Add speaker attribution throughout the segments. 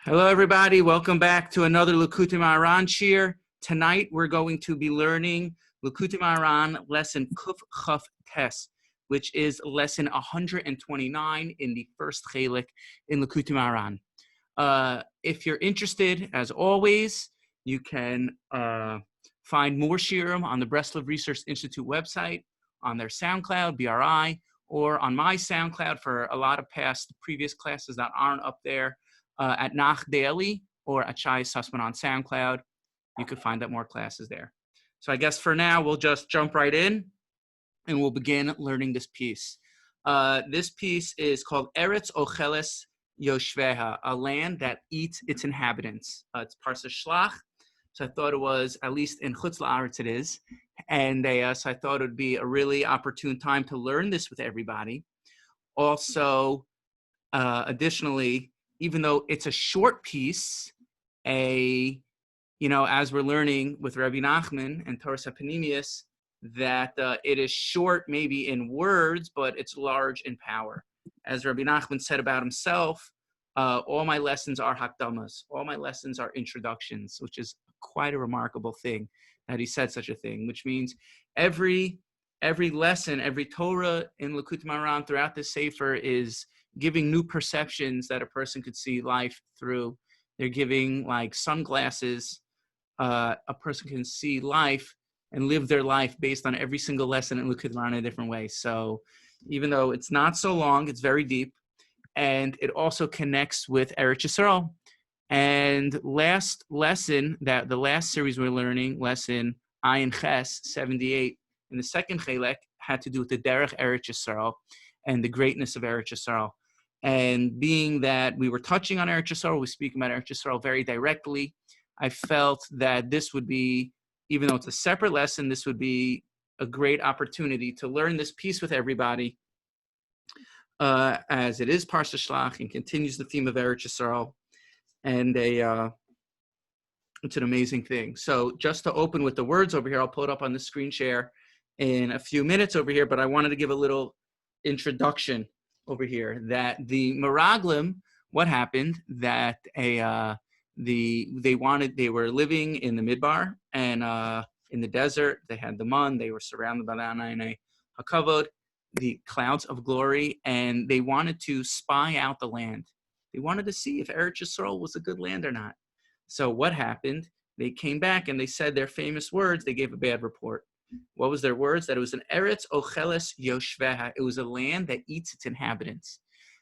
Speaker 1: Hello, everybody. Welcome back to another Likutey Moharan shir. Tonight, we're going to be learning Likutey Moharan lesson Kuf Chaf Tes, which is lesson 129 in the first chelik in Likutey Moharan. If you're interested, as always, you can find more shirim on the Breslov Research Institute website, on their SoundCloud, BRI, or on my SoundCloud for a lot of previous classes that aren't up there. At Nach Daily or at Shaya Sussman on SoundCloud. You could find out more classes there. So I guess for now, we'll just jump right in and we'll begin learning this piece. This piece is called Eretz Yisrael, a land that eats its inhabitants. It's Parsa Shlach, so I thought it was, at least in Chutz La'aretz it is. And so I thought it would be a really opportune time to learn this with everybody. Also, additionally, even though it's a short piece, as we're learning with Rebbe Nachman and Torah Sapanimius, that it is short maybe in words, but it's large in power. As Rebbe Nachman said about himself, all my lessons are hakdamas. All my lessons are introductions, which is quite a remarkable thing that he said such a thing, which means every lesson, every Torah in Likutey Moharan throughout this Sefer is giving new perceptions that a person could see life through. They're giving like sunglasses. A person can see life and live their life based on every single lesson in Likutey Moharan in a different way. So even though it's not so long, it's very deep. And it also connects with Eretz Yisrael. And last lesson, the last series we're learning, lesson Ayin Ches 78, in the second chelek, had to do with the Derech Eretz Yisrael and the greatness of Eretz Yisrael. And being that we were touching on Eretz Yisrael, we speak about Eretz Yisrael very directly, I felt that this would be, even though it's a separate lesson, this would be a great opportunity to learn this piece with everybody, as it is Parsha Shlach and continues the theme of Eretz Yisrael. And it's an amazing thing. So just to open with the words over here, I'll pull it up on the screen share in a few minutes over here, but I wanted to give a little introduction over here, that the Meraglim, what happened, that they were living in the Midbar and in the desert. They had the man, they were surrounded by the Anayne HaKavod, the clouds of glory, and they wanted to spy out the land. They wanted to see if Eretz Yisrael was a good land or not. So what happened? They came back and they said their famous words. They gave a bad report. What was their words? That it was an Eretz Yisrael. It was a land that eats its inhabitants.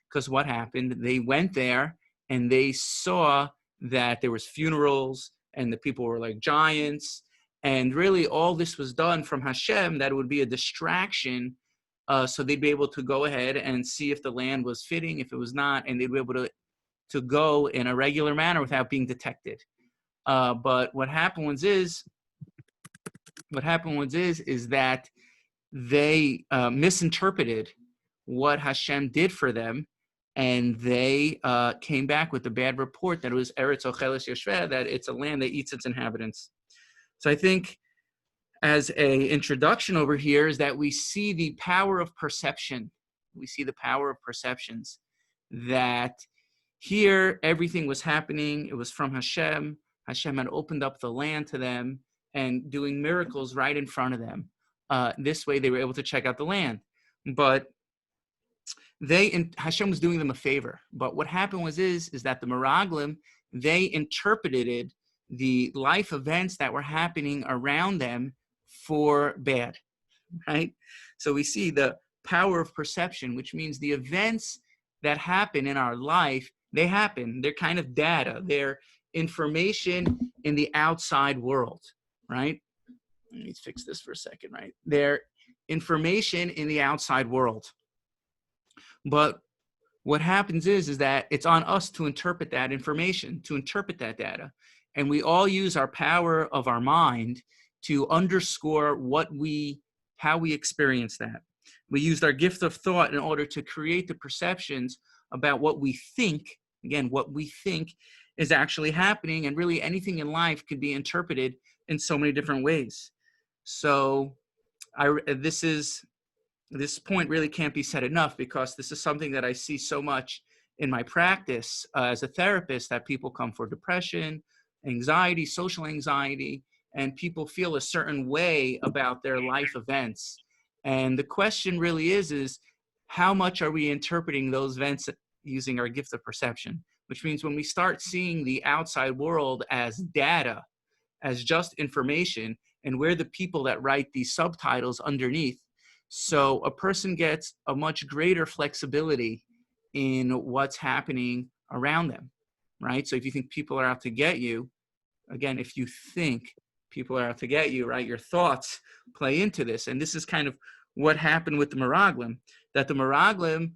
Speaker 1: Because what happened? They went there and they saw that there was funerals and the people were like giants. And really all this was done from Hashem, that it would be a distraction. So they'd be able to go ahead and see if the land was fitting, if it was not, and they'd be able to go in a regular manner without being detected. But what happened was that they misinterpreted what Hashem did for them, and they came back with a bad report that it was Eretz Yisrael, that it's a land that eats its inhabitants. So I think as an introduction over here is that we see the power of perception. We see the power of perceptions, that here everything was happening. It was from Hashem. Hashem had opened up the land to them and doing miracles right in front of them. This way they were able to check out the land. But Hashem was doing them a favor. But what happened is that the Meraglim, they interpreted the life events that were happening around them for bad, right? So we see the power of perception, which means the events that happen in our life, they happen. They're kind of data. They're information in the outside world, right? Let me fix this for a second, right? They're information in the outside world. But what happens is that it's on us to interpret that information, to interpret that data. And we all use our power of our mind to underscore how we experience that. We used our gift of thought in order to create the perceptions about what we think, again, what we think is actually happening, and really anything in life could be interpreted in so many different ways. So this point really can't be said enough, because this is something that I see so much in my practice as a therapist that people come for depression, anxiety, social anxiety, and people feel a certain way about their life events. And the question really is how much are we interpreting those events using our gift of perception? Which means when we start seeing the outside world as data, as just information, and we're the people that write these subtitles underneath. So a person gets a much greater flexibility in what's happening around them, right? So if you think people are out to get you, again, if you think people are out to get you, right, your thoughts play into this. And this is kind of what happened with the Meraglim, that the Meraglim,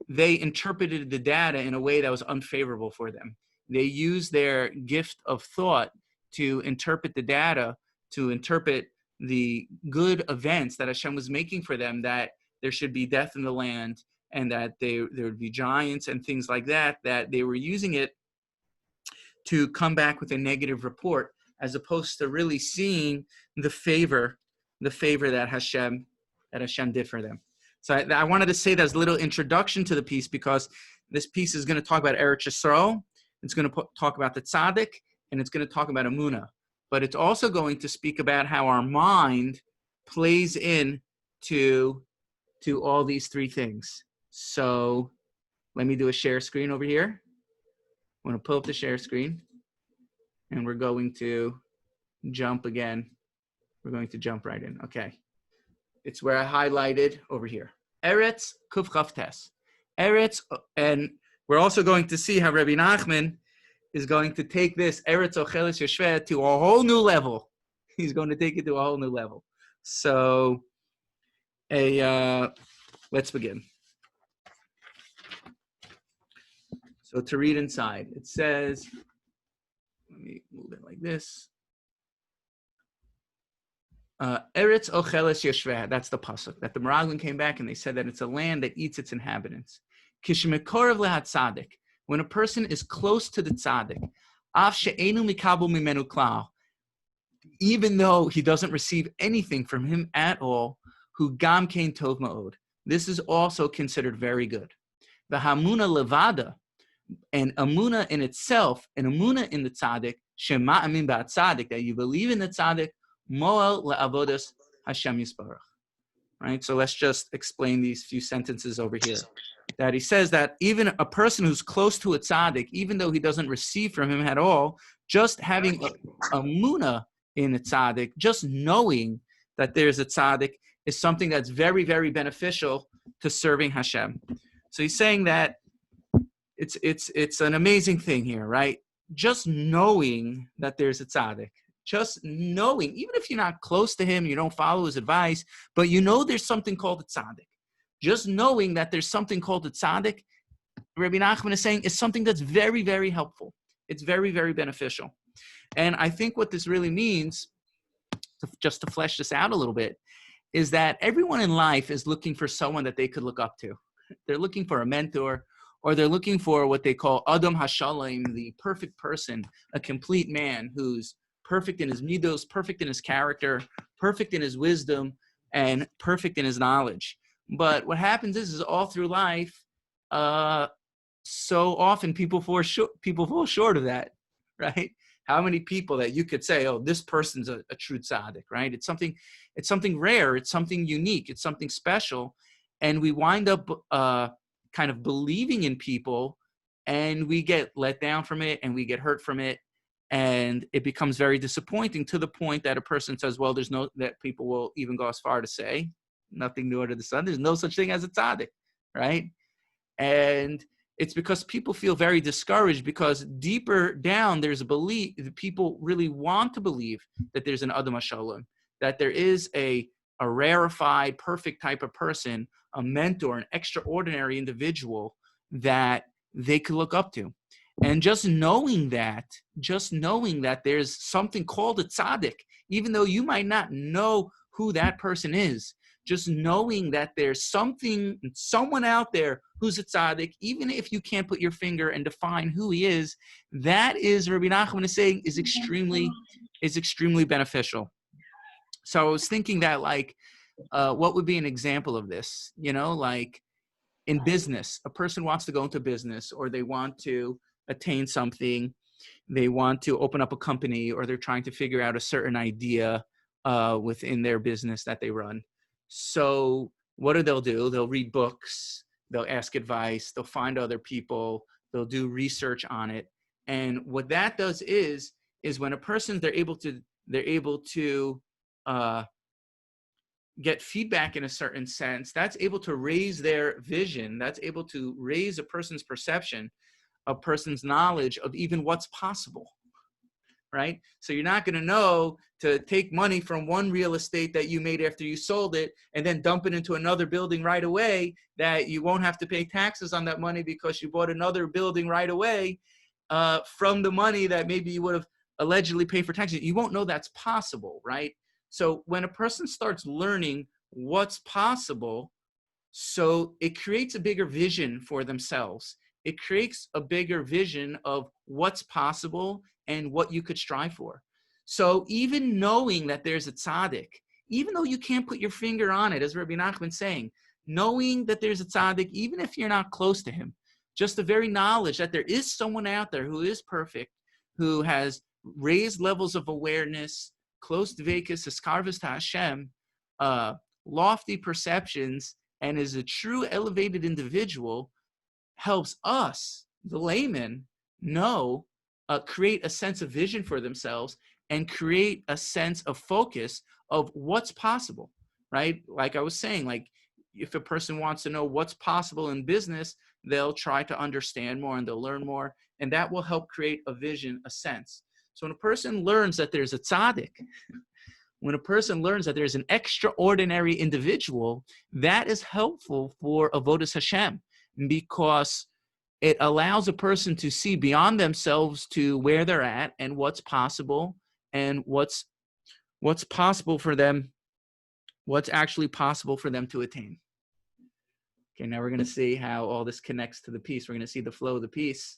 Speaker 1: they interpreted the data in a way that was unfavorable for them. They used their gift of thought to interpret the data, to interpret the good events that Hashem was making for them, that there should be death in the land and that there would be giants and things like that, that they were using it to come back with a negative report, as opposed to really seeing the favor that Hashem did for them. So I wanted to say that as a little introduction to the piece, because this piece is going to talk about Eretz Yisrael, it's going to talk about the Tzaddik, and it's going to talk about Emunah. But it's also going to speak about how our mind plays in to all these three things. So let me do a share screen over here. I'm going to pull up the share screen, and we're going to jump again. We're going to jump right in. Okay. It's where I highlighted over here. Eretz Kuf Chaf Tes. Eretz, and we're also going to see how Rebbe Nachman is going to take this Eretz Ocheles Yoshveh to a whole new level. He's going to take it to a whole new level. So, let's begin. So to read inside, it says, let me move it like this. Eretz Ocheles Yoshveh, that's the pasuk, that the Meraglim came back and they said that it's a land that eats its inhabitants. Kishmekorav lehat tzaddik, when a person is close to the tzaddik, af she'enu mikabel mimenu klal, even though he doesn't receive anything from him at all, hu gam kein tov ma'od, this is also considered very good. V'hamuna levada, and Emunah in itself, and Emunah in the tzaddik, shema amin ba'at tzaddik, that you believe in the tzaddik, moel le'avodas Hashem Yisbarach. Right? So let's just explain these few sentences over here. That he says that even a person who's close to a tzaddik, even though he doesn't receive from him at all, just having a emunah in a tzaddik, just knowing that there's a tzaddik, is something that's very, very beneficial to serving Hashem. So he's saying that it's an amazing thing here, right? Just knowing that there's a tzaddik. Just knowing, even if you're not close to him, you don't follow his advice, but you know there's something called a tzaddik. Just knowing that there's something called a tzaddik, Rebbe Nachman is saying, is something that's very, very helpful. It's very, very beneficial. And I think what this really means, just to flesh this out a little bit, is that everyone in life is looking for someone that they could look up to. They're looking for a mentor, or they're looking for what they call Adam HaShalom, the perfect person, a complete man who's perfect in his midos, perfect in his character, perfect in his wisdom, and perfect in his knowledge. But what happens is all through life, so often people fall short of that, right? How many people that you could say, oh, this person's a true tzaddik, right? It's something rare, it's something unique, it's something special, and we wind up kind of believing in people, and we get let down from it, and we get hurt from it. And it becomes very disappointing, to the point that a person says, well, that people will even go as far to say, nothing new under the sun. There's no such thing as a tzaddik, right? And it's because people feel very discouraged, because deeper down, there's a belief that people really want to believe that there's an Adam HaShalom, that there is a rarefied, perfect type of person, a mentor, an extraordinary individual that they could look up to. And just knowing that there's something called a tzaddik, even though you might not know who that person is, just knowing that there's someone out there who's a tzaddik, even if you can't put your finger and define who he is, that is, Rebbe Nachman is saying, is extremely beneficial. So I was thinking that, what would be an example of this? in business, a person wants to go into business, or they want to attain something, they want to open up a company, or they're trying to figure out a certain idea within their business that they run. So what they'll do, they'll read books, they'll ask advice, they'll find other people, they'll do research on it. And what that does is when a person, they're able to get feedback in a certain sense, that's able to raise their vision, that's able to raise a person's perception, a person's knowledge of even what's possible, right? So you're not going to know to take money from one real estate that you made after you sold it and then dump it into another building right away, that you won't have to pay taxes on that money because you bought another building right away from the money that maybe you would have allegedly paid for taxes. You won't know that's possible, right? So when a person starts learning what's possible, so it creates a bigger vision for themselves. It creates a bigger vision of what's possible and what you could strive for. So even knowing that there's a tzaddik, even though you can't put your finger on it, as Rebbe Nachman saying, knowing that there's a tzaddik, even if you're not close to him, just the very knowledge that there is someone out there who is perfect, who has raised levels of awareness, close dveikus, eskarvus to Hashem, lofty perceptions, and is a true elevated individual, helps us, the layman, create a sense of vision for themselves and create a sense of focus of what's possible, right? Like I was saying, like if a person wants to know what's possible in business, they'll try to understand more and they'll learn more, and that will help create a vision, a sense. So when a person learns that there's a tzaddik, when a person learns that there's an extraordinary individual, that is helpful for avodas Hashem, because it allows a person to see beyond themselves to where they're at and what's possible and what's possible for them, what's actually possible for them to attain. Okay, now we're going to see how all this connects to the piece. We're going to see the flow of the piece.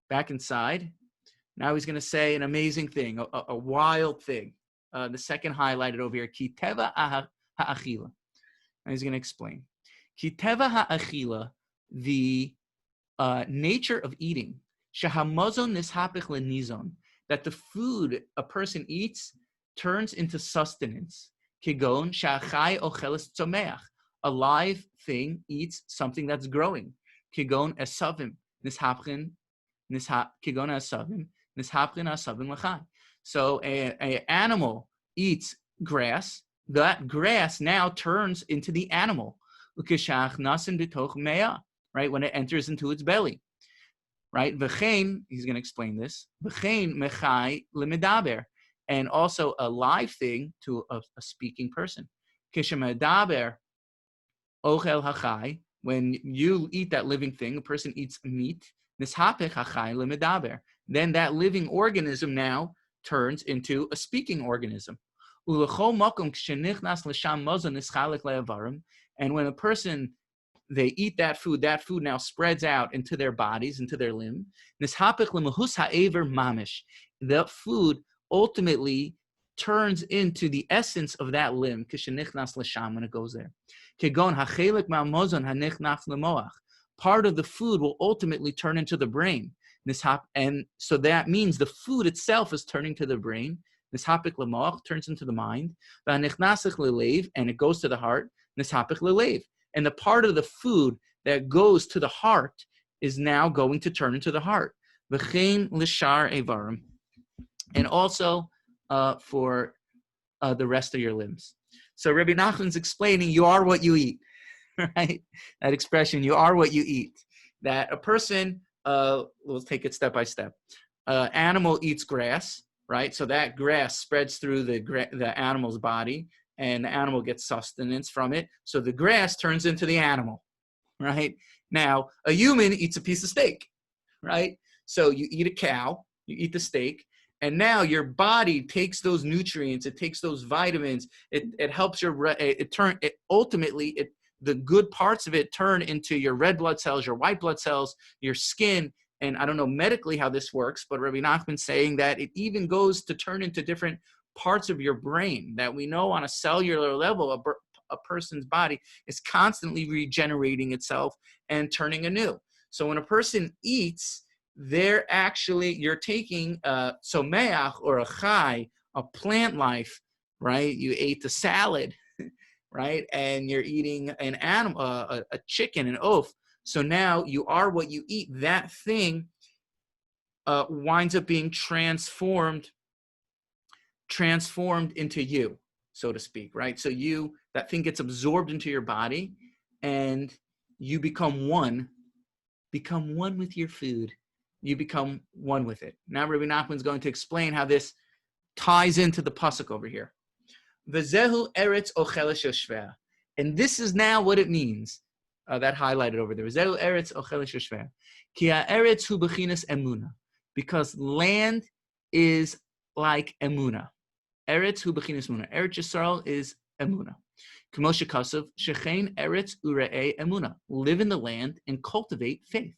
Speaker 1: Back inside. Now he's going to say an amazing thing, a wild thing. The second highlighted over here, ki teva ha'achila. And he's going to explain. Ki teva ha'achila, the nature of eating, shahamazon nishapich lenizon, that the food a person eats turns into sustenance. Kigon sha'achai ocheles tzomeach, a live thing eats something that's growing. Kigon esavim nishapchen, kigon esavim nishapchen asavim lachai. So an animal eats grass. That grass now turns into the animal. Right, when it enters into its belly. Right? V'chein, he's going to explain this. V'chein mechai l'medaber. And also a live thing to a speaking person. Kishemedaber ochel hachai. When you eat that living thing, a person eats meat. Nishapech hachai l'medaber. Then that living organism now turns into a speaking organism. And when a person, they eat that food now spreads out into their bodies, into their limb. The food ultimately turns into the essence of that limb when it goes there. Part of the food will ultimately turn into the brain. And so that means the food itself is turning to the brain. Nishapik lemoach turns into the mind. And it goes to the heart. Nishapik lelev. And the part of the food that goes to the heart is now going to turn into the heart. V'chein l'shar evarim. And also for the rest of your limbs. So Rebbe Nachman's explaining, you are what you eat. Right? That expression, you are what you eat. That a person, we'll take it step by step. Animal eats grass, right? So that grass spreads through the animal's body, and the animal gets sustenance from it. So the grass turns into the animal, right? Now, a human eats a piece of steak, right? So you eat a cow, you eat the steak, and now your body takes those nutrients, it takes those vitamins, it helps the good parts of it turn into your red blood cells, your white blood cells, your skin. And I don't know medically how this works, but Rebbe Nachman saying that it even goes to turn into different parts of your brain that we know on a cellular level, a person's body is constantly regenerating itself and turning anew. So when a person eats, you're taking a someach or a chai, a plant life, right? You ate the salad, right? And you're eating an animal, a chicken, an oaf. So now you are what you eat. That thing winds up being transformed into you, so to speak, right? So that thing gets absorbed into your body, and you become one with your food. You become one with it. Now Rebbe Nachman is going to explain how this ties into the pasuk over here. V'zehu eretz ocheles yoshveh. And this is now what it means. That highlighted over there. V'zehu eretz ocheles yoshveh. Ki ha'eretz hu b'chinas emunah. Because land is like emunah. Eretz hu b'chinas emunah. Eretz Yisrael is emunah. K'mo shekasav shechein eretz ure'ei emunah. Live in the land and cultivate faith.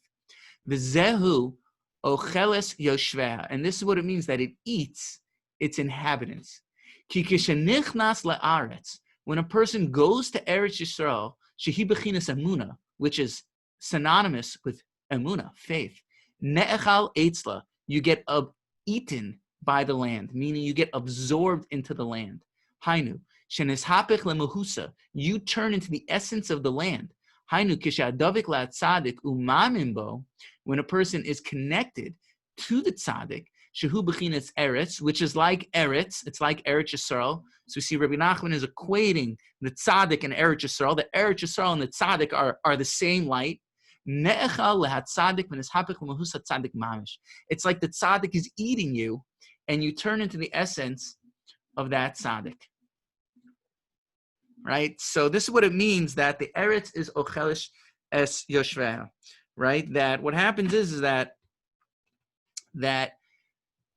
Speaker 1: V'zehu ocheles yoshveh. And this is what it means, that it eats its inhabitants. Ki kishenichnas la'aretz. When a person goes to Eretz Yisrael, shehi b'chinas emunah, which is synonymous with emunah, faith. Ne'echal eitzla. You get eaten by the land, meaning you get absorbed into the land. Hainu, shenishapech lemuhusa, you turn into the essence of the land. Hainu, kishadavik la'tzadik umamimbo, when a person is connected to the tzaddik, shehu b'chinas eretz, which is like eretz, it's like Eretz Yisrael. So we see Rebbe Nachman is equating the tzaddik and Eretz Yisrael. The Eretz Yisrael and the tzaddik are the same light. It's like the tzaddik is eating you, and you turn into the essence of that tzaddik. Right? So this is what it means that the eretz is ochelish es yoshveh. Right? That what happens is that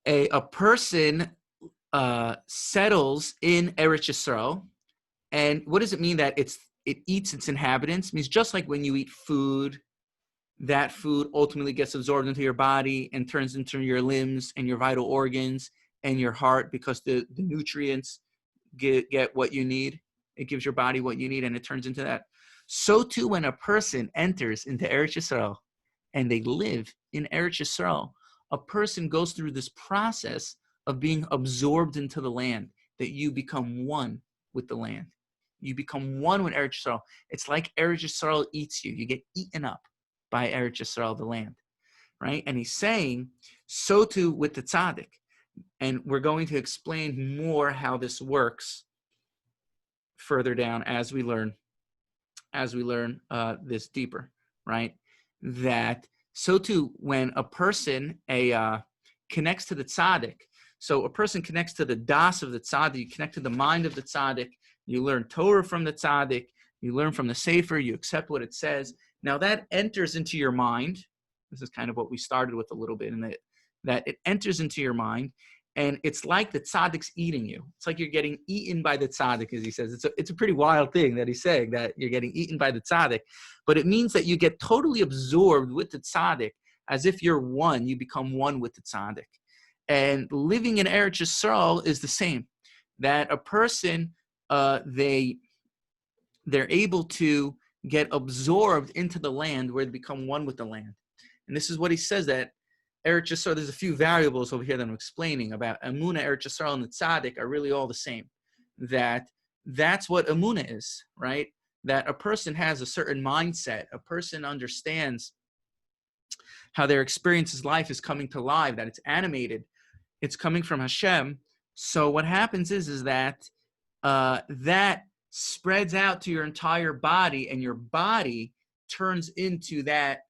Speaker 1: a person settles in Eretz Yisrael, and what does it mean that it eats its inhabitants? It means just like when you eat food, that food ultimately gets absorbed into your body and turns into your limbs and your vital organs and your heart, because the nutrients get what you need. It gives your body what you need, and it turns into that. So too, when a person enters into Eretz Yisrael and they live in Eretz Yisrael, a person goes through this process of being absorbed into the land, that you become one with the land. You become one with Eretz Yisrael. It's like Eretz Yisrael eats you. You get eaten up by Eretz Yisrael, the land, right? And he's saying, so too with the tzaddik. And we're going to explain more how this works further down as we learn this deeper, right? That so too when a person connects to the tzaddik. So a person connects to the das of the tzaddik. You connect to the mind of the tzaddik. You learn Torah from the tzaddik. You learn from the sefer. You accept what it says. Now that enters into your mind. This is kind of what we started with a little bit, in that it enters into your mind, and it's like the tzaddik's eating you. It's like you're getting eaten by the tzaddik, as he says. It's a pretty wild thing that he's saying, that you're getting eaten by the tzaddik, but it means that you get totally absorbed with the tzaddik, as if you're one. You become one with the tzaddik. And living in Eretz Yisrael is the same. That a person, they're able to get absorbed into the land, where they become one with the land. And this is what he says, that Eretz Yisrael, there's a few variables over here that I'm explaining about Emunah, Eretz Yisrael, and the Tzaddik are really all the same. That's what Emunah is, right? That a person has a certain mindset. A person understands how their experience's life is coming to life, that it's animated. It's coming from Hashem. So what happens is that that spreads out to your entire body, and your body turns into that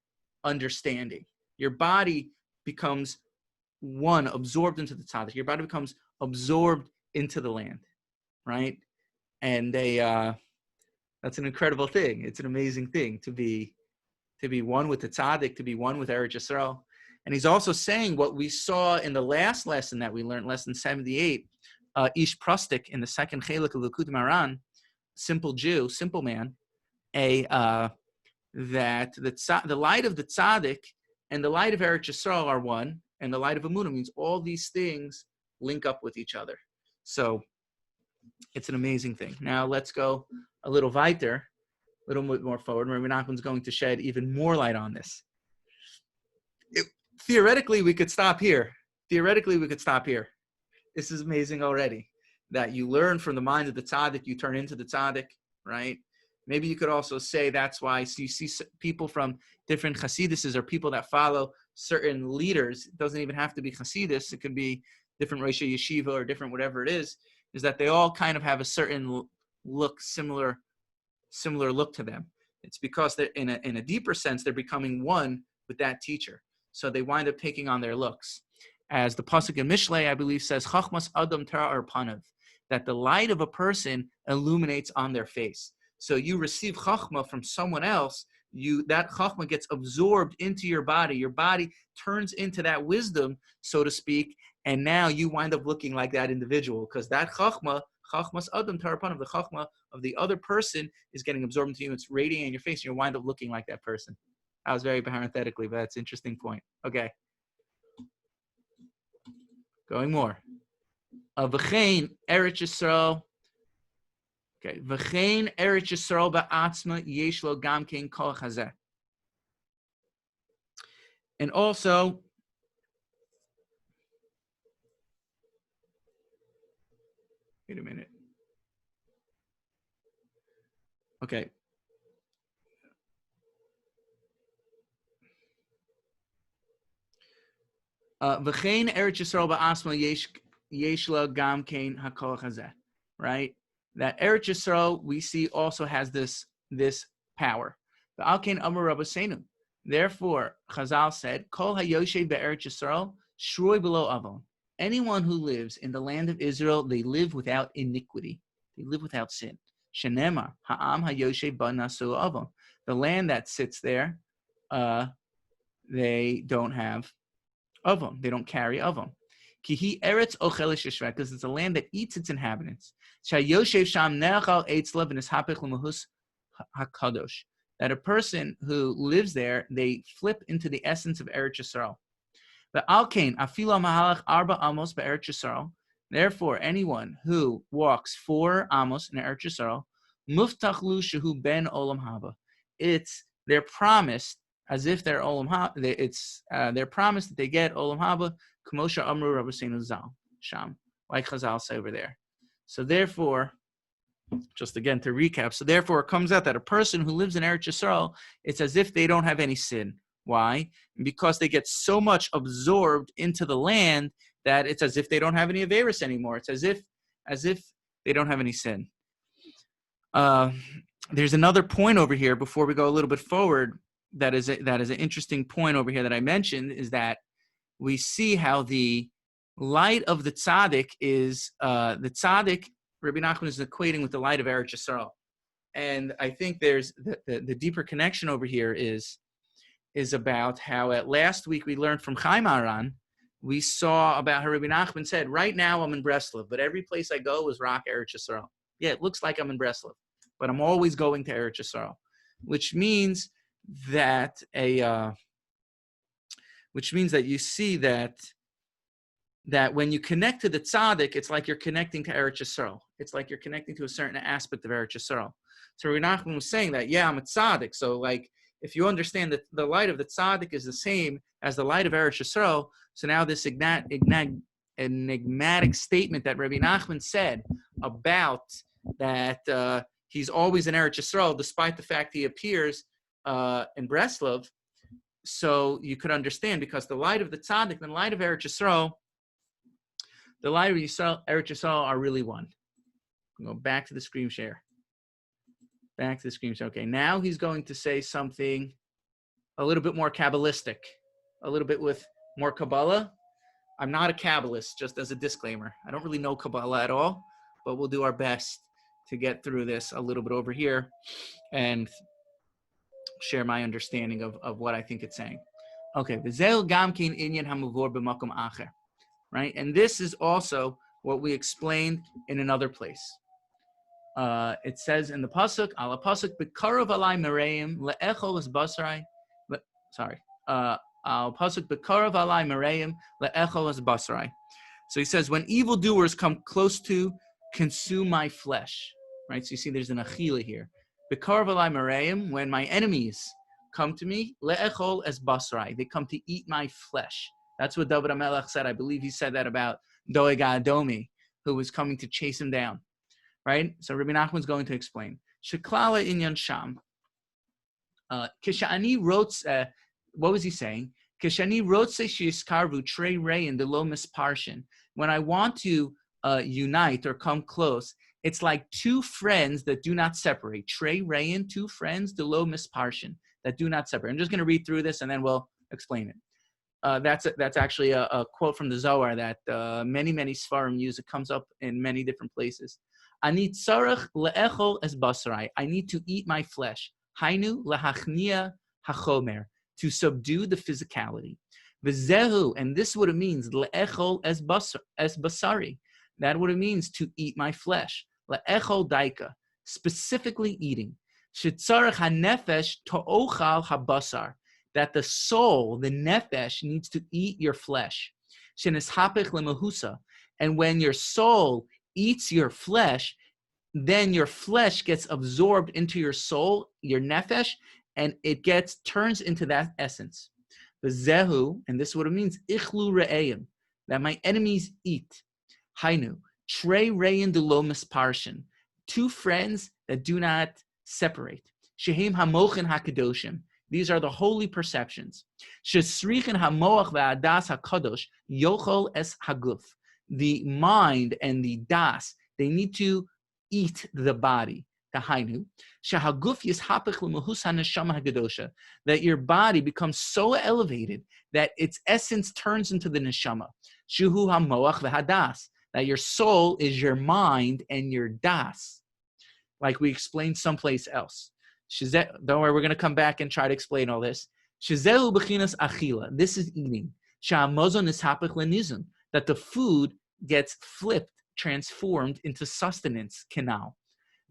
Speaker 1: understanding. Your body becomes one, absorbed into the tzaddik. Your body becomes absorbed into the land, right? And that's an incredible thing. It's an amazing thing to be one with the tzaddik, to be one with Eretz Yisrael. And he's also saying what we saw in the last lesson that we learned, lesson 78, Ish Prostik, in the second chelik of Likutey Moharan, simple Jew, simple man, that the light of the tzaddik and the light of Eretz Yisrael are one, and the light of Emunah means all these things link up with each other. So it's an amazing thing. Now let's go a little weiter, a little bit more forward, Rebbe Nachman's going to shed even more light on this. Theoretically, we could stop here. This is amazing already, that you learn from the mind of the tzaddik, you turn into the tzaddik, right? Maybe you could also say that's why you see people from different chassiduses or people that follow certain leaders. It doesn't even have to be chassidus. It could be different Rosh Yeshiva or different whatever it is that they all kind of have a certain look, similar look to them. It's because they're in a deeper sense, they're becoming one with that teacher. So they wind up taking on their looks. As the pasuk in Mishlei, I believe, says, Chachmas Adam Tara Panav, that the light of a person illuminates on their face. So you receive chachma from someone else, that chachma gets absorbed into your body. Your body turns into that wisdom, so to speak, and now you wind up looking like that individual, because that chachmas Adam Tara Panav, the chachma of the other person is getting absorbed into you. It's radiating in your face, and you wind up looking like that person. I was very parenthetically, but that's an interesting point. Okay. Going more. V'chein Eretz Yisrael. Okay. V'chein Eretz Yisrael ba'atzma yesh lo gam kein kol hazeh. And also, wait a minute. Okay. V'chein Eretz Yisrael ba'asma yesh lo gam kein hakol hazeh. Right? That Eretz Yisrael we see also has this power. V'al kein amar Rabbeinu. Therefore, Chazal said, Kol hayoshev be'Eretz Yisrael shroi below avon. Anyone who lives in the land of Israel, they live without iniquity. They live without sin. Shenema ha'am hayoshev ba nasu avon. The land that sits there, they don't have avon. They don't carry avon. Kihi eretz ochelish yishvek, because it's a land that eats its inhabitants. Shayoshev sham neachal eitzlav v'nishapich l'mahus hakadosh. That a person who lives there, they flip into the essence of Eretz Yisrael. The alkein afilo mahalach arba amos be'Eretz Yisrael. Therefore, anyone who walks 4 amos in Eretz Yisrael, muftach lu shehu ben olam haba. It's their promise, as if they're olam haba. It's their promise that they get olam haba. K'mosha amru Rabbeinu zal sham, like Chazal say over there. So therefore, just again to recap, so therefore it comes out that a person who lives in Eretz Yisrael, it's as if they don't have any sin. Why? Because they get so much absorbed into the land that it's as if they don't have any averis anymore. It's as if they don't have any sin. There's another point over here before we go a little bit forward that is an interesting point over here that I mentioned, is that we see how the light of the tzaddik is the tzaddik. Rebbe Nachman is equating with the light of Eretz Yisrael. And I think there's the deeper connection over here is about how last week we learned from Likutey Moharan, we saw about how Rebbe Nachman said, right now I'm in Breslov, but every place I go is rock Eretz Yisrael. Yeah, it looks like I'm in Breslov, but I'm always going to Eretz Yisrael, which means that you see that when you connect to the tzaddik, it's like you're connecting to Eretz Yisrael. It's like you're connecting to a certain aspect of Eretz Yisrael. So Rebbe Nachman was saying that, yeah, I'm a tzaddik. So like, if you understand that the light of the tzaddik is the same as the light of Eretz Yisrael, so now this enigmatic statement that Rebbe Nachman said about that he's always in Eretz Yisrael, despite the fact he appears in Breslov, so you could understand, because the light of the tzaddik and the light of Eretz Yisrael, the light of Eretz Yisrael are really one. Go back to the screen share. Back to the screen share. Okay, now he's going to say something a little bit more Kabbalistic, a little bit with more Kabbalah. I'm not a Kabbalist, just as a disclaimer. I don't really know Kabbalah at all, but we'll do our best to get through this a little bit over here and share my understanding of what I think it's saying. Okay, right? And this is also what we explained in another place. It says in the pasuk, "Ala pasuk b'karav alai mereim le'echol es basrai." Al pasuk b'karav alai mereim le'echol es basrai. So he says, when evildoers come close to consume my flesh, right? So you see there's an achila here. B'karv alai mareim, when my enemies come to me, le'echol es basrai, they come to eat my flesh. That's what David HaMelech said. I believe he said that about Doeg Adomi, who was coming to chase him down, right? So Rebbe Nachman's going to explain. Sheklala inyan sham. Kishani wrote, what was he saying? Kishani wrote sheiskarvu trei rein the lomis parshin. When I want to unite or come close, it's like two friends that do not separate. Trei rein, two friends, the lomis parshin, that do not separate. I'm just going to read through this and then we'll explain it. That's actually a quote from the Zohar that many Sfarim use. It comes up in many different places. Ani tzarech le'echol es basrai. I need to eat my flesh. Hainu lahachnia hachomer, to subdue the physicality. V'zehu, and this is what it means. Le'echol es basari. That what it means to eat my flesh. Le'echol daika, specifically eating. Shetzarech hanefesh to'ochal habasar. That the soul, the nefesh, needs to eat your flesh. Shenishapech lemahusa. And when your soul eats your flesh, then your flesh gets absorbed into your soul, your nefesh, and it turns into that essence. The zehu, and this is what it means, ichlu re'eyim, that my enemies eat. Hainu, trei re'yin delo misparshin, two friends that do not separate. Shehem hamochin hakadoshim. These are the holy perceptions. Shesrichen hamoach ve'adas hakadosh yochol es haguf. The mind and the das, they need to eat the body. That your body becomes so elevated that its essence turns into the neshama. That your soul is your mind and your das, like we explained someplace else. Don't worry, we're going to come back and try to explain all this. This is eating. That the food gets flipped, transformed into sustenance, canal.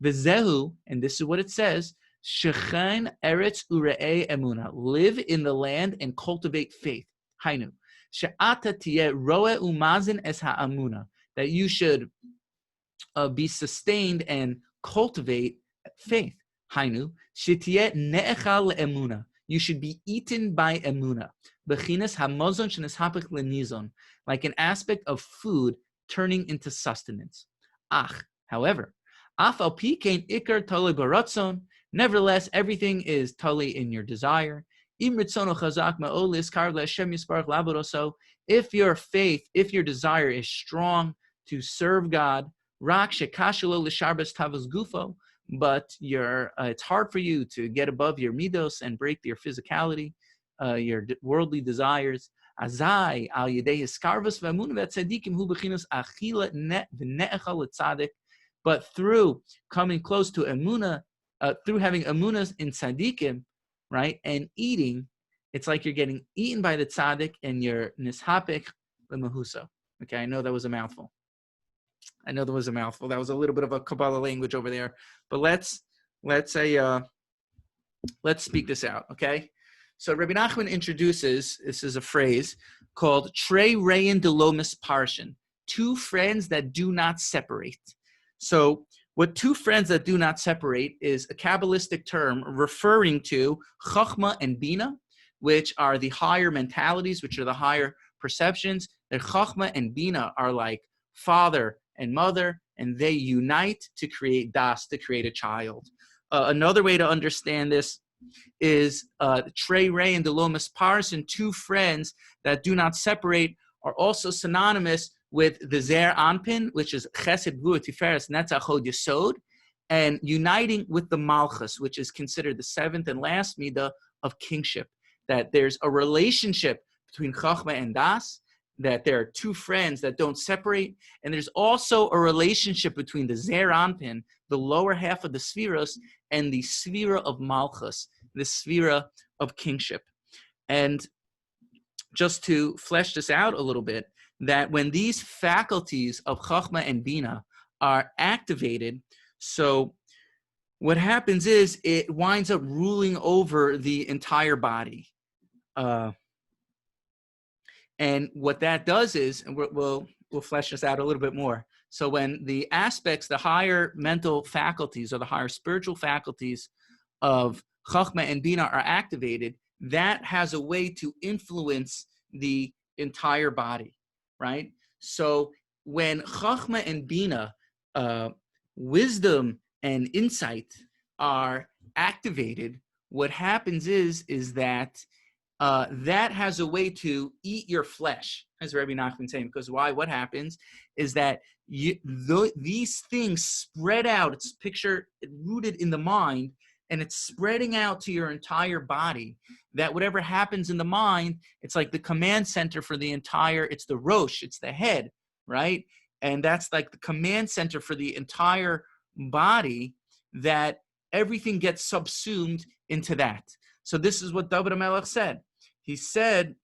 Speaker 1: V'zehu, and this is what it says, Shechen Eretz Emunah, live in the land and cultivate faith. Hainu. She'ata tiyeh roe umazin es ha'amuna, that you should be sustained and cultivate faith. Hainu. She'tiyeh ne'echal le'emuna, you should be eaten by emunah. Bechinas hamozon sheneshapech lenizon, like an aspect of food turning into sustenance. However, nevertheless, everything is totally in your desire. If your faith, if your desire is strong to serve God, but it's hard for you to get above your midos and break your physicality, your worldly desires. Azai al yedei hiskarvus ve'emunah ve'tzaddikim hu bechinas achila v'ne'echa l'tzaddik. But through coming close to emunah, through having emunahs in tzaddikim, right, and eating, it's like you're getting eaten by the tzaddik and you're nishapek l'mahusa. Okay, I know that was a mouthful. That was a little bit of a Kabbalah language over there, but let's speak this out. Okay. So Rebbe Nachman introduces, this is a phrase called Trei Reyin de lo misparshin, two friends that do not separate. So what two friends that do not separate is a Kabbalistic term referring to Chachma and Bina, which are the higher mentalities, which are the higher perceptions. That Chachma and Bina are like father and mother, and they unite to create das, to create a child. Another way to understand this is Trei Rei and Delo Misparsin, two friends that do not separate, are also synonymous with the Zer Anpin, which is Chesed Gvura Tiferes Netzach Hod Yesod, and uniting with the Malchus, which is considered the seventh and last midah of kingship. That there's a relationship between Chachma and Das, that there are two friends that don't separate, and there's also a relationship between the Zer Anpin, the lower half of the Sfiros, and the Sfira of Malchus, the Sfira of kingship. And just to flesh this out a little bit, that when these faculties of Chachma and Bina are activated, so what happens is it winds up ruling over the entire body. And what that does is, and we'll flesh this out a little bit more. So when the aspects, the higher mental faculties or the higher spiritual faculties of Chachma and Bina are activated, that has a way to influence the entire body, right? So when Chachma and Bina, wisdom and insight are activated, what happens is that that has a way to eat your flesh, as Rebbe Nachman saying. Because why? What happens is that these things spread out. It's rooted in the mind, and it's spreading out to your entire body. That whatever happens in the mind, it's like the command center for the entire. It's the Rosh, it's the head, right? And that's like the command center for the entire body. That everything gets subsumed into that. So this is what David HaMelech said. He said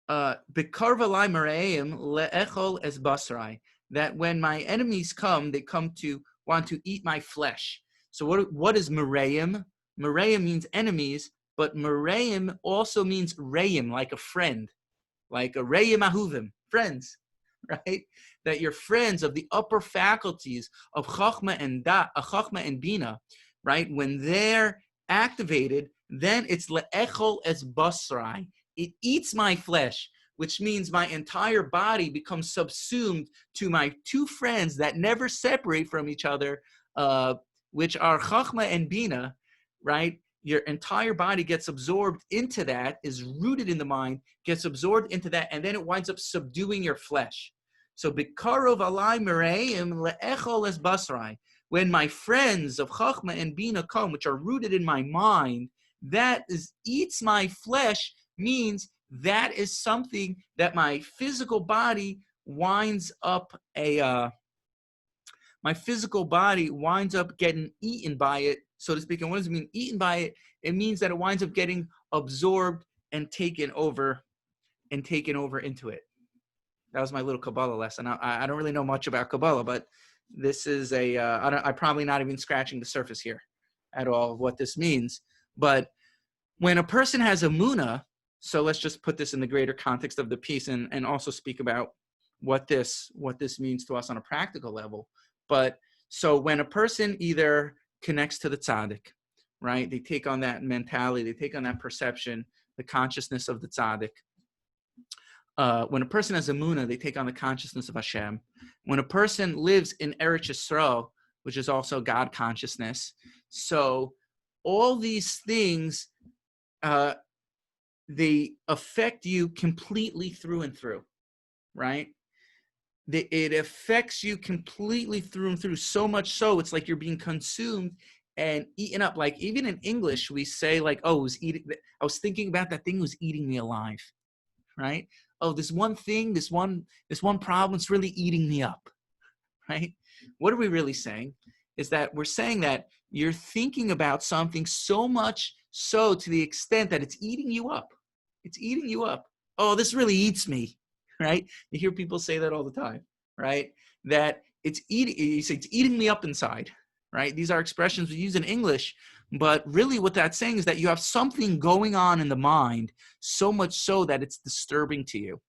Speaker 1: Bekarva lai mereim le'echol es basrai, that when my enemies come, they come to want to eat my flesh. So what is mereim? Mereim means enemies, but mereim also means reim, like a friend, like a reim ahuvim, friends, right? That you're friends of the upper faculties of Chachma and Bina, right? When they're activated, then it's le'echol es basrai. It eats my flesh, which means my entire body becomes subsumed to my two friends that never separate from each other, which are Chachma and Bina, right? Your entire body gets absorbed into that, is rooted in the mind, gets absorbed into that, and then it winds up subduing your flesh. So, Bikarov alai mereim le'echol es basrai. When my friends of Chachma and Bina come, which are rooted in my mind, that eats my flesh, means that is something that my physical body winds up getting eaten by it, so to speak. And what does it mean, eaten by it? It means that it winds up getting absorbed and taken over into it. That was my little Kabbalah lesson. I don't really know much about Kabbalah, but this is I'm probably not even scratching the surface here at all of what this means. But when a person has Emunah, so let's just put this in the greater context of the piece and also speak about what this means to us on a practical level. But so when a person either connects to the Tzaddik, right? They take on that mentality, they take on that perception, the consciousness of the Tzaddik. When a person has Emunah, they take on the consciousness of Hashem. When a person lives in Eretz Yisrael, which is also God consciousness, so all these things, they affect you completely through and through, right? It affects you completely through and through, so much so it's like you're being consumed and eaten up. Like even in English, we say like, "Oh, I was thinking about that thing was eating me alive," right? Oh, this one thing, this one problem's really eating me up, right? What are we really saying? Is that we're saying that you're thinking about something so much so to the extent that it's eating you up. It's eating you up. Oh, this really eats me, right? You hear people say that all the time, right? That it's eating me up inside, right? These are expressions we use in English, but really what that's saying is that you have something going on in the mind so much so that it's disturbing to you,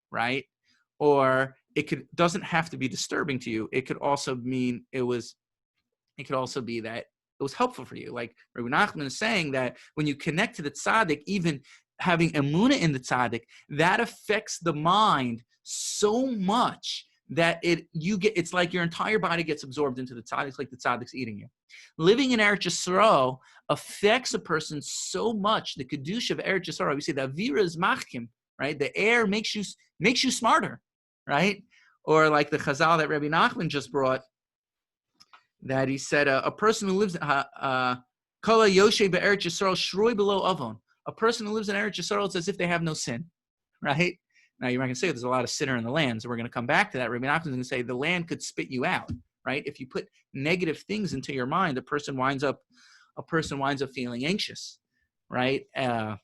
Speaker 1: right? Or doesn't have to be disturbing to you. It could also mean it could also be that it was helpful for you. Like Rebbe Nachman is saying that when you connect to the Tzaddik, even having Emunah in the Tzaddik, that affects the mind so much that it's like your entire body gets absorbed into the Tzaddik. It's like the Tzaddik's eating you. Living in Eretz Yisrael affects a person so much. The Kedusha of Eretz Yisrael, we say the Avira is machkim, right? The air makes you smarter, right? Or like the Chazal that Rebbe Nachman just brought, that he said a person who lives Kala Yoshe be'Eretz Yisrael shroi below avon. A person who lives in Eretz Yisrael, it's as if they have no sin, right? Now you're not going to say there's a lot of sinner in the land, so we're going to come back to that. Rebbe Nachman is going to say the land could spit you out, right? If you put negative things into your mind, a person winds up feeling anxious, right? A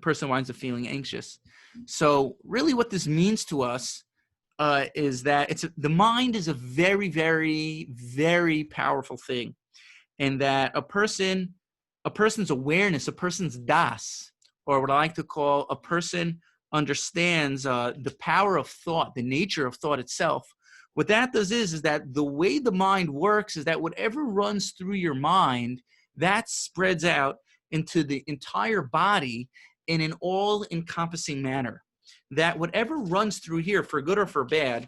Speaker 1: person winds up feeling anxious. So really, what this means to us is that the mind is a very, very, very powerful thing, and that a person's awareness, a person's das, or what I like to call a person understands the power of thought, the nature of thought itself, what that does is that the way the mind works is that whatever runs through your mind, that spreads out into the entire body in an all-encompassing manner. That whatever runs through here, for good or for bad,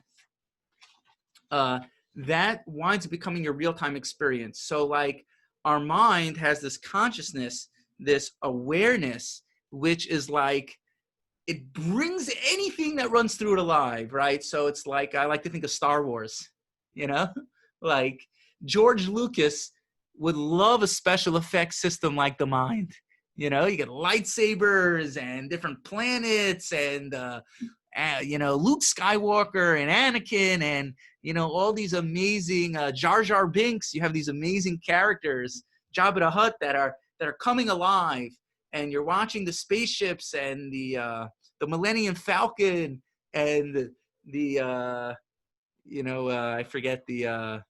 Speaker 1: that winds up becoming your real-time experience. So like our mind has this consciousness, this awareness, which is like, it brings anything that runs through it alive, right? So it's like, I like to think of Star Wars, you know? Like George Lucas would love a special effects system like the mind. You know, you get lightsabers and different planets and, you know, Luke Skywalker and Anakin and, you know, all these amazing Jar Jar Binks. You have these amazing characters, Jabba the Hutt, that are coming alive. And you're watching the spaceships and the Millennium Falcon and the you know, I forget the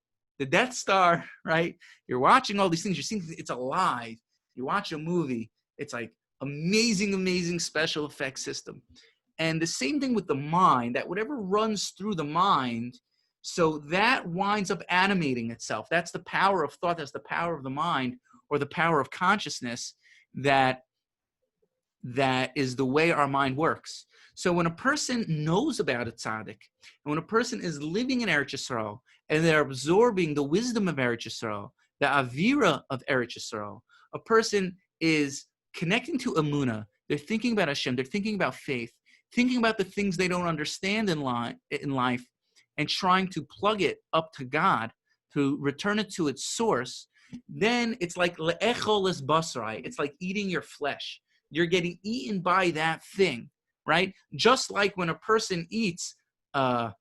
Speaker 1: Death Star, right? You're watching all these things. You're seeing it's alive. You watch a movie. It's like amazing, amazing special effects system. And the same thing with the mind, that whatever runs through the mind, so that winds up animating itself. That's the power of thought. That's the power of the mind, or the power of consciousness, that is the way our mind works. So when a person knows about a tzaddik, and when a person is living in Eretz Yisrael, and they're absorbing the wisdom of Eretz Yisrael, the avira of Eretz Yisrael, a person is connecting to Emunah. They're thinking about Hashem. They're thinking about faith, thinking about the things they don't understand in life, and trying to plug it up to God, to return it to its source. Then it's like le'echol es basrai. It's like eating your flesh. You're getting eaten by that thing, right? Just like when a person eats a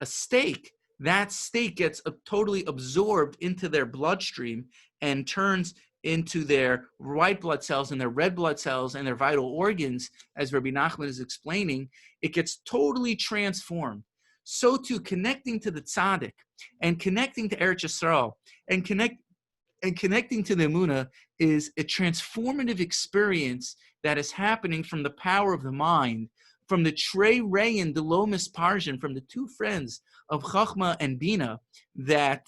Speaker 1: steak, that steak gets totally absorbed into their bloodstream and turns into their white blood cells and their red blood cells and their vital organs, as Rebbe Nachman is explaining. It gets totally transformed. So too, connecting to the tzaddik and connecting to Eretz Yisrael and connecting to the Emunah is a transformative experience that is happening from the power of the mind, from the Trei Reyin, the Lomis Parjan, from the two friends of Chachma and Bina, that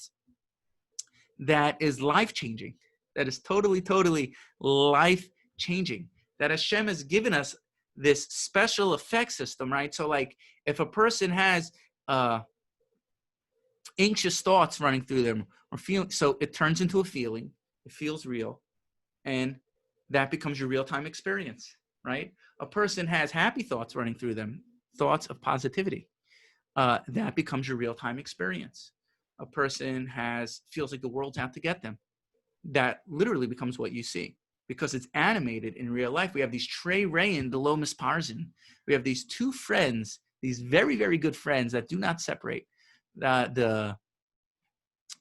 Speaker 1: is life-changing, that is totally, totally life-changing, that Hashem has given us this special effect system, right? So like if a person has anxious thoughts running through them, or feeling, so it turns into a feeling, it feels real, and that becomes your real-time experience, right? A person has happy thoughts running through them, thoughts of positivity, that becomes your real-time experience. A person feels like the world's out to get them, that literally becomes what you see, because it's animated in real life. We have these Trei Reyin, the Lomis Parsin. We have these two friends, these very, very good friends that do not separate, the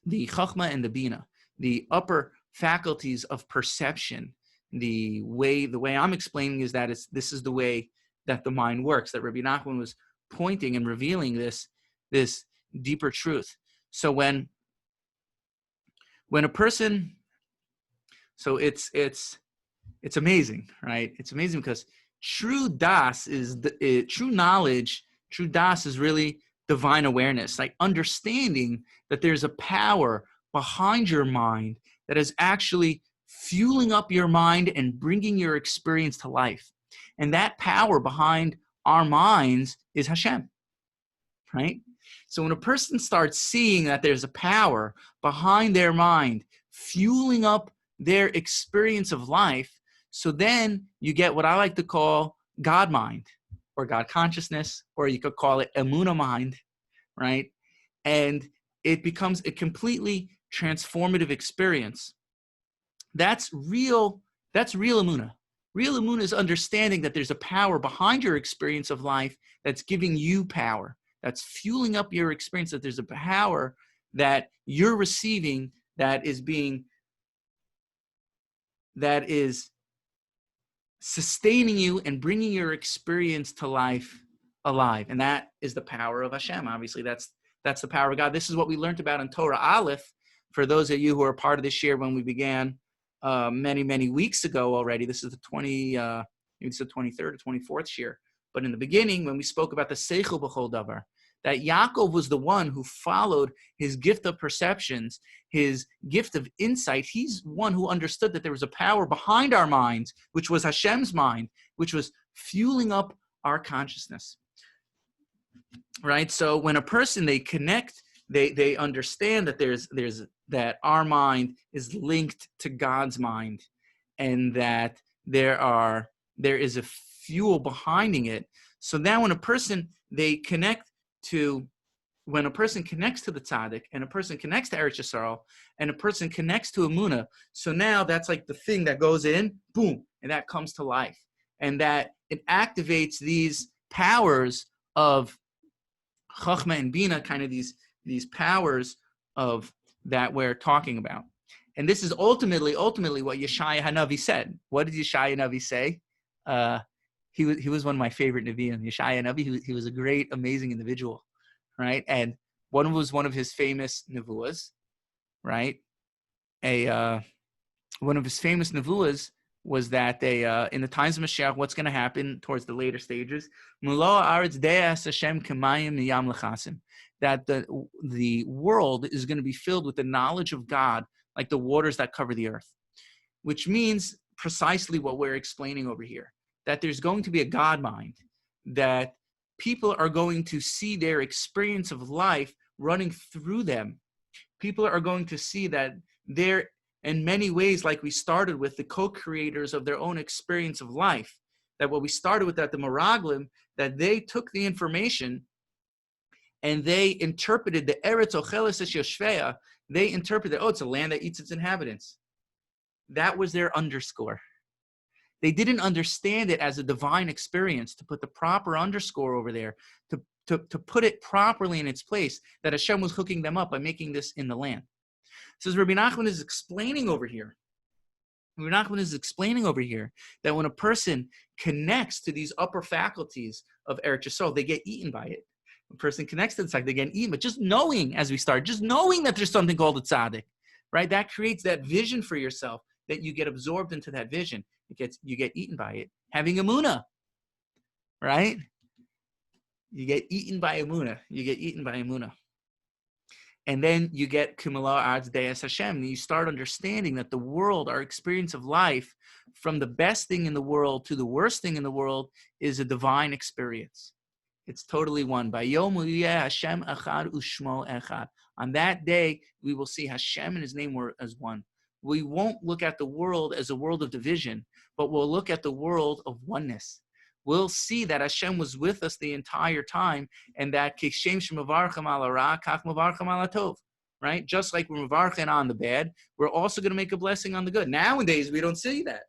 Speaker 1: Chachma and the Bina, the upper faculties of perception. The way I'm explaining is that this is the way that the mind works, that Rebbe Nachman was pointing and revealing this deeper truth. So when a person, so it's amazing, right? It's amazing because true das is true knowledge. True das is really divine awareness, like understanding that there's a power behind your mind that is actually fueling up your mind and bringing your experience to life. And that power behind our minds is Hashem, right? So when a person starts seeing that there's a power behind their mind, fueling up their experience of life, so then you get what I like to call God mind, or God consciousness, or you could call it Emunah mind, right? And it becomes a completely transformative experience. That's real Emunah. Real Emunah is understanding that there's a power behind your experience of life that's giving you power, that's fueling up your experience, that there's a power that you're receiving that is sustaining you and bringing your experience to life alive. And that is the power of Hashem. Obviously, that's the power of God. This is what we learned about in Torah Aleph. For those of you who are part of this year when we began many, many weeks ago already, this is the 23rd or 24th year. But in the beginning, when we spoke about the Seichel B'chol Davar, that Yaakov was the one who followed his gift of perceptions, his gift of insight. He's one who understood that there was a power behind our minds, which was Hashem's mind, which was fueling up our consciousness. Right? So when a person, they connect, they understand that there's that our mind is linked to God's mind, and that there is a fuel behind it. So now when a person connects to the Tzaddik, and a person connects to Eretz Yisrael, and a person connects to Emunah, so now that's like the thing that goes in, boom, and that comes to life. And that it activates these powers of Chachma and Bina, kind of these powers of that we're talking about. And this is ultimately what Yeshaya HaNavi said. What did Yeshaya HaNavi say? He was one of my favorite Nevi'im. Yeshaya HaNavi, he was a great, amazing individual, right? And one of his famous Nevuas, right? One of his famous Nevuas was that in the times of Mashiach, what's going to happen towards the later stages? That the world is going to be filled with the knowledge of God, like the waters that cover the earth, which means precisely what we're explaining over here, that there's going to be a God mind, that people are going to see their experience of life running through them. People are going to see that they're, in many ways, like we started with, the co-creators of their own experience of life. That what we started with at the Meraglim, that they took the information and they interpreted the Eretz Ocheles es Yoshveya. They interpreted, it's a land that eats its inhabitants. That was their underscore. They didn't understand it as a divine experience, to put the proper underscore over there, to put it properly in its place, that Hashem was hooking them up by making this in the land. So as Rebbe Nachman is explaining over here, that when a person connects to these upper faculties of Eretz Yisrael, they get eaten by it. A person connects to the Tzaddik, they get eaten. But just knowing, as we start, just knowing that there's something called a Tzaddik, right? That creates that vision for yourself, that you get absorbed into that vision. You get eaten by it. Having Emunah, right? You get eaten by Emunah. And then you get Kumala Adz Deas Hashem. And you start understanding that the world, our experience of life, from the best thing in the world to the worst thing in the world, is a divine experience. It's totally one. Hashem echad ushmo echad. On that day, we will see Hashem and His name were as one. We won't look at the world as a world of division, but we'll look at the world of oneness. We'll see that Hashem was with us the entire time, and that kishem shemavarchem ala ra, kach mavarchem ala tov, right? Just like we're mavarchem on the bad, we're also going to make a blessing on the good. Nowadays, we don't see that,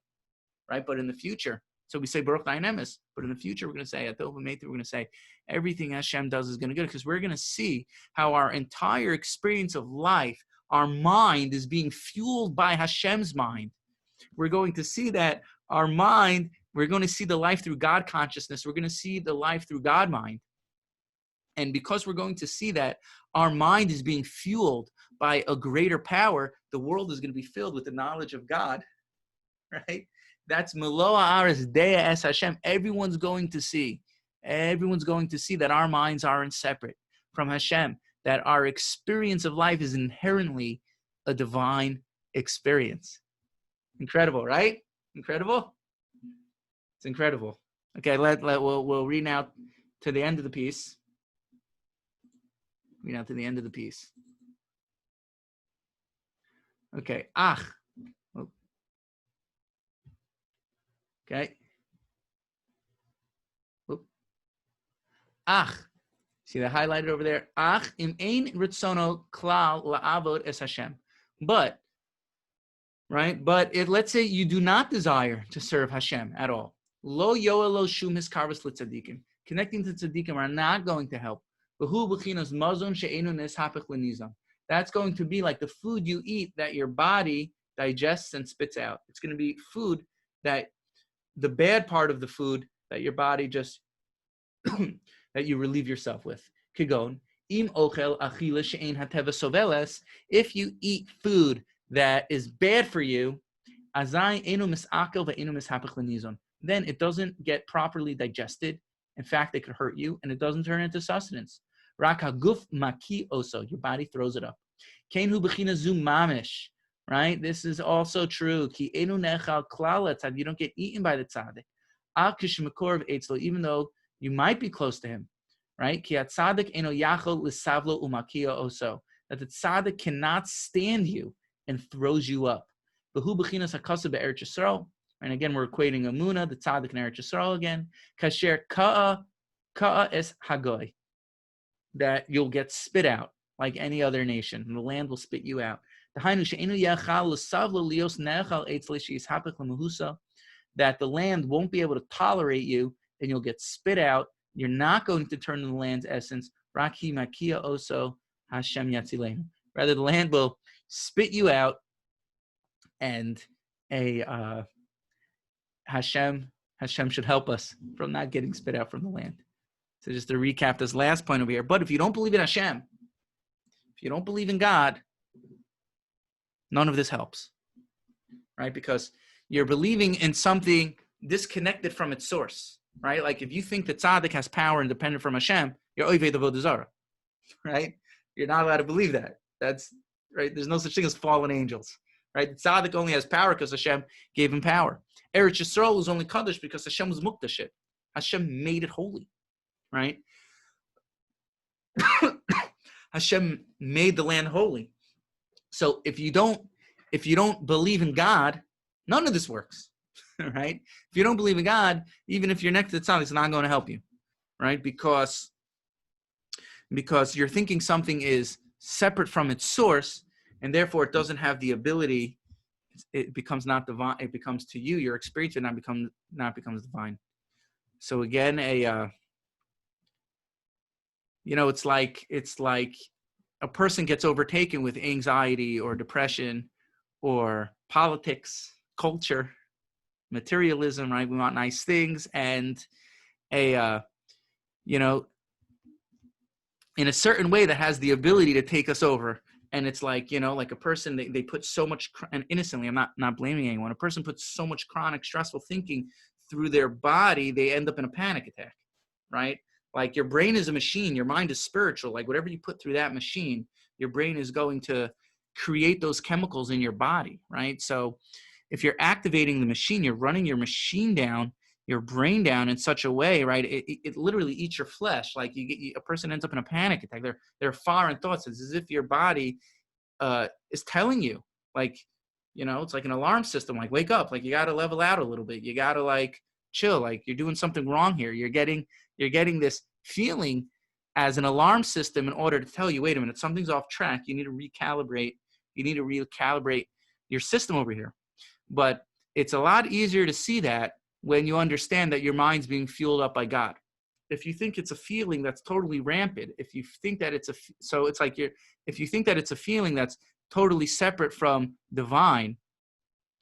Speaker 1: right? But in the future, so we say Baruch Dayan Emes, but in the future, we're going to say Atov V'Meitov, we're going to say everything Hashem does is going to be good, because we're going to see how our entire experience of life, our mind is being fueled by Hashem's mind. We're going to see that our mind, we're going to see the life through God consciousness. We're going to see the life through God mind. And because we're going to see that our mind is being fueled by a greater power, the world is going to be filled with the knowledge of God, right? That's Meloa Ares Dea Es Hashem. Everyone's going to see that our minds aren't separate from Hashem, that our experience of life is inherently a divine experience. Incredible, right? Incredible? It's incredible. Okay, we'll read now to the end of the piece. Okay, ach. Okay. Ach. See that highlighted over there? Ach im ein ritzono klal la'avod es Hashem. But, right? But let's say you do not desire to serve Hashem at all. Lo yoelo shum hiskarvus l'tzaddikim. Connecting to tzaddikim are not going to help. V'hu b'chinas mazon she'enu neshapech l'nizam. That's going to be like the food you eat that your body digests and spits out. It's going to be food that the bad part of the food that your body just that you relieve yourself with. Kigon im ochel achila she'ein hateva soveles. If you eat food that is bad for you, azai enu misakel ve'enu mishapech l'nizon. Then it doesn't get properly digested In fact, it could hurt you, and it doesn't turn into sustenance. Rak haguf maki oso. Your body throws it up. Kein hu b'china zu mamish. Right? This is also true. Ki enu nechal klal tzad. You don't get eaten by the tzaddik. Al kishmakor v'etzlo. Even though you might be close to him. Right? Ki tzaddik eno yachol l'savlo umakia oso. That the tzaddik cannot stand you and throws you up. V'hu b'chinas hakasa be'Eretz Yisrael. And again, we're equating Emunah, the Tzaddik, and Eretz Yisrael again. Kasher ka'a es hagoy. That you'll get spit out like any other nation. And the land will spit you out. That the land won't be able to tolerate you, and you'll get spit out. You're not going to turn to the land's essence. Raki makia oso Hashem yatzilenu. Rather, the land will spit you out, and Hashem should help us from not getting spit out from the land. So just to recap this last point over here. But if you don't believe in Hashem, if you don't believe in God, none of this helps, right? Because you're believing in something disconnected from its source, right? Like if you think that Tzaddik has power independent from Hashem, you're Oivei Avodah Zarah, right? You're not allowed to believe that. That's right. There's no such thing as fallen angels, right? Tzaddik only has power because Hashem gave him power. Eretz Yisrael was only Kaddish because Hashem was Muktashit. Hashem made it holy, right? Hashem made the land holy. So if you don't believe in God, none of this works, right? If you don't believe in God, even if you're next to the tzaddik, it's not going to help you, right? Because you're thinking something is separate from its source, and therefore it doesn't have the ability. It becomes not divine. It becomes to you. Your experience not becomes divine. So again, it's like a person gets overtaken with anxiety or depression or politics, culture, materialism, right? We want nice things, and in a certain way that has the ability to take us over. And it's like, like a person, they put so much, and innocently, I'm not blaming anyone. A person puts so much chronic, stressful thinking through their body, they end up in a panic attack, right? Like your brain is a machine, your mind is spiritual. Like whatever you put through that machine, your brain is going to create those chemicals in your body, right? So if you're activating the machine, you're running your machine down, your brain down in such a way, right? It literally eats your flesh. Like a person ends up in a panic attack. They're foreign thoughts. It's as if your body is telling you, like, it's like an alarm system. Like wake up, like you got to level out a little bit. You got to like chill. Like you're doing something wrong here. You're getting this feeling as an alarm system in order to tell you, wait a minute, something's off track. You need to recalibrate. You need to recalibrate your system over here. But it's a lot easier to see that when you understand that your mind's being fueled up by God. If you think it's a feeling that's totally rampant, if you think that it's if you think that it's a feeling that's totally separate from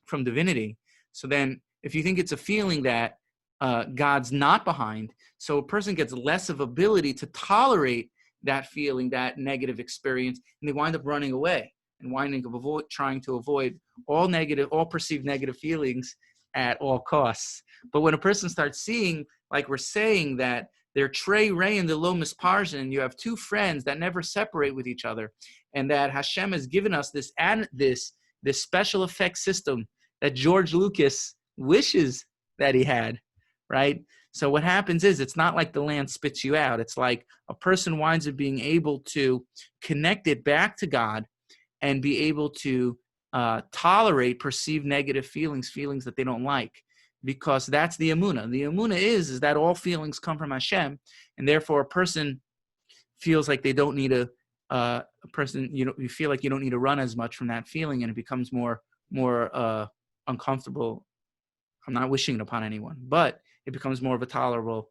Speaker 1: from divinity, so then if you think it's a feeling that God's not behind, so a person gets less of ability to tolerate that feeling, that negative experience, and they wind up running away and trying to avoid all perceived negative feelings at all costs. But when a person starts seeing, like we're saying, that they're Trey, Ray, and the Lo Misparjan, and you have two friends that never separate with each other, and that Hashem has given us this special effect system that George Lucas wishes that he had, right? So what happens is it's not like the land spits you out. It's like a person winds up being able to connect it back to God and be able to tolerate perceived negative feelings that they don't like, because that's the Emunah. The Emunah is that all feelings come from Hashem, and therefore a person feels like they don't need you feel like you don't need to run as much from that feeling, and it becomes more uncomfortable. I'm not wishing it upon anyone, but it becomes more of a tolerable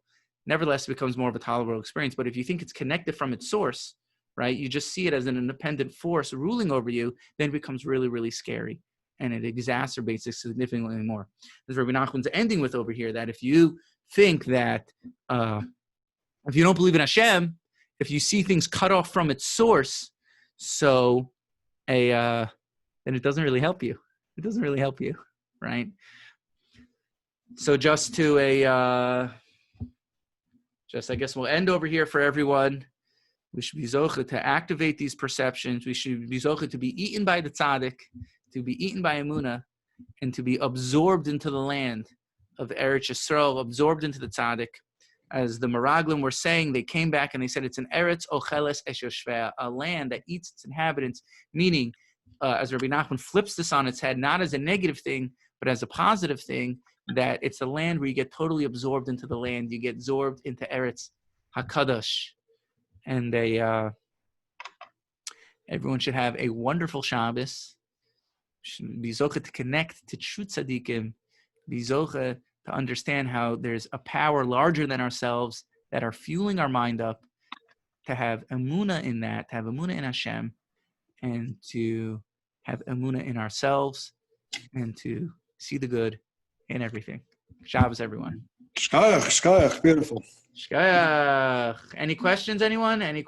Speaker 1: experience. But if you think it's connected from its source, right, you just see it as an independent force ruling over you, then it becomes really, really scary, and it exacerbates it significantly more. As Rebbe Nachman's ending with over here, that if you think that, if you don't believe in Hashem, if you see things cut off from its source, then it doesn't really help you. It doesn't really help you, right? So just to just, I guess we'll end over here for everyone. We should be zocheh to activate these perceptions. We should be zocheh to be eaten by the tzaddik, to be eaten by Emunah, and to be absorbed into the land of Eretz Yisrael, absorbed into the tzaddik. As the Meraglim were saying, they came back and they said it's an Eretz Ocheles Es Yoshvea, a land that eats its inhabitants, meaning, as Rebbe Nachman flips this on its head, not as a negative thing, but as a positive thing, that it's a land where you get totally absorbed into the land. You get absorbed into Eretz HaKadosh. And everyone should have a wonderful Shabbos. Should be zocheh to connect to true tzaddikim. Be zocheh to understand how there's a power larger than ourselves that are fueling our mind up. To have emunah in that, to have emunah in Hashem, and to have emunah in ourselves, and to see the good in everything. Shabbos, everyone.
Speaker 2: Shkayach, beautiful.
Speaker 1: Shkayach. Any questions, anyone? Any